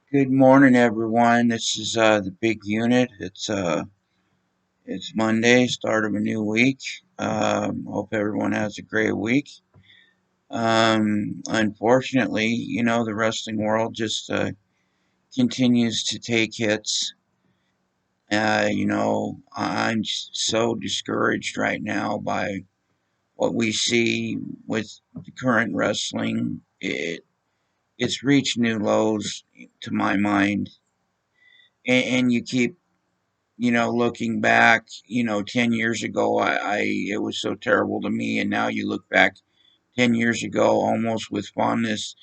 Good morning, everyone. This is the big unit. It's Monday, start of a new week. Hope everyone has a great week. Unfortunately, the wrestling world just continues to take hits. I'm so discouraged right now by what we see with the current wrestling. It's reached new lows to my mind, and you keep looking back, 10 years ago, it was so terrible to me. And now you look back 10 years ago almost with fondness,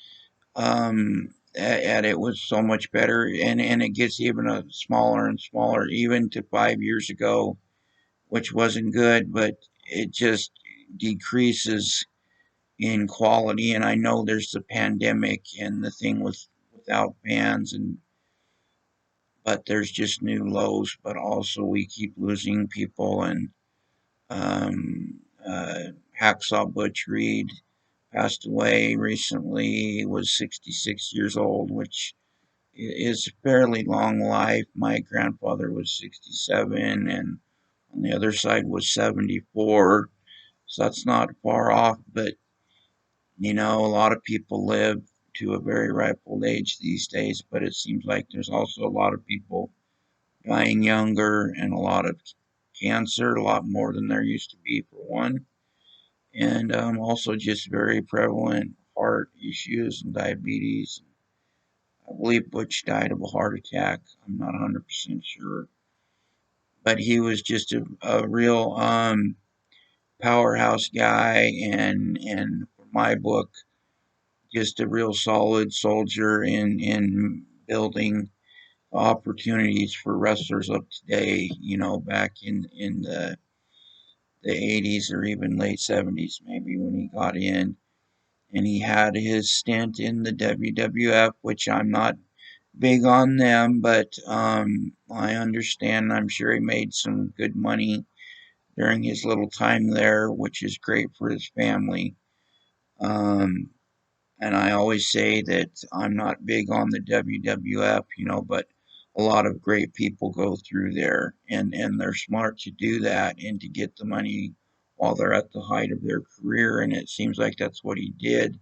at it was so much better. And it gets even a smaller and smaller, even to 5 years ago, which wasn't good, but it just decreases in quality. And I know there's the pandemic and the thing without fans but there's just new lows, but also we keep losing people. And um, uh, Hacksaw Butch Reed passed away recently. He was 66 years old, which is a fairly long life. My grandfather was 67, and on the other side was 74. So that's not far off, but a lot of people live to a very ripe old age these days, but it seems like there's also a lot of people dying younger and a lot of cancer, a lot more than there used to be, for one. And also just very prevalent heart issues and diabetes. I believe Butch died of a heart attack. I'm not 100% sure. But he was just a real powerhouse guy, and for my book, just a real solid soldier in building opportunities for wrestlers of today. Back in the 80s or even late 70s, maybe, when he got in. And he had his stint in the WWF, which I'm not big on them, but I understand. I'm sure he made some good money during his little time there, which is great for his family. Um, and I always say that I'm not big on the WWF, but a lot of great people go through there, and they're smart to do that and to get the money while they're at the height of their career. And it seems like that's what he did.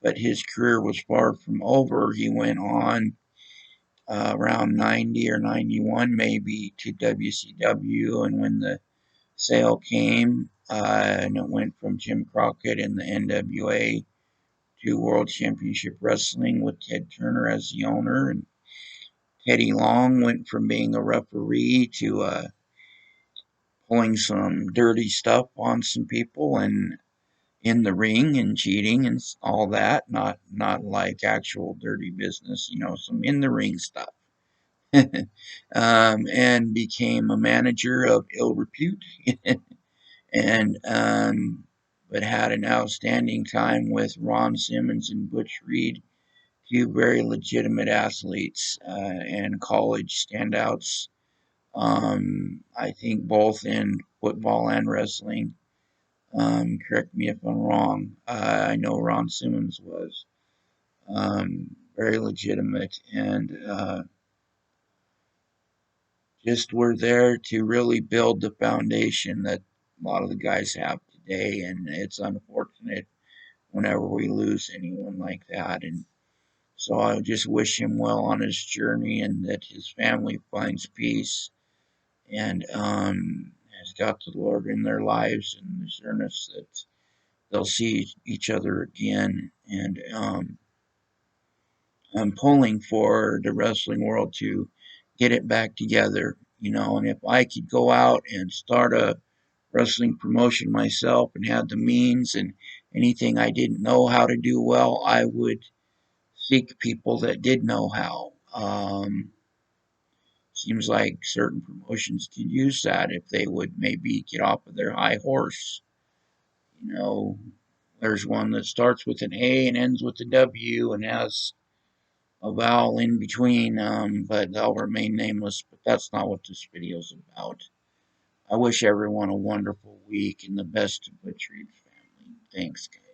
But his career was far from over. He went on around 90 or 91, maybe, to WCW. And when the sale came, and it went from Jim Crockett and the NWA to World Championship Wrestling with Ted Turner as the owner. And Teddy Long went from being a referee to pulling some dirty stuff on some people and in the ring and cheating and all that. Not like actual dirty business, some in the ring stuff. And became a manager of ill repute, and but had an outstanding time with Ron Simmons and Butch Reed, two very legitimate athletes and college standouts. I think both in football and wrestling. Correct me if I'm wrong. I know Ron Simmons was very legitimate, and just were there to really build the foundation that a lot of the guys have today. And it's unfortunate whenever we lose anyone like that. And so I just wish him well on his journey, and that his family finds peace and has got the Lord in their lives, and the sureness that they'll see each other again. And I'm pulling for the wrestling world to get it back together, and if I could go out and start a wrestling promotion myself and had the means, and anything I didn't know how to do well, I would seek people that did know how. Seems like certain promotions could use that if they would maybe get off of their high horse. You know, there's one that starts with an A and ends with a W and has a vowel in between, but they'll remain nameless. But that's not what this video is about. I wish everyone a wonderful week and the best to Butch Reed's family. Thanks, guys.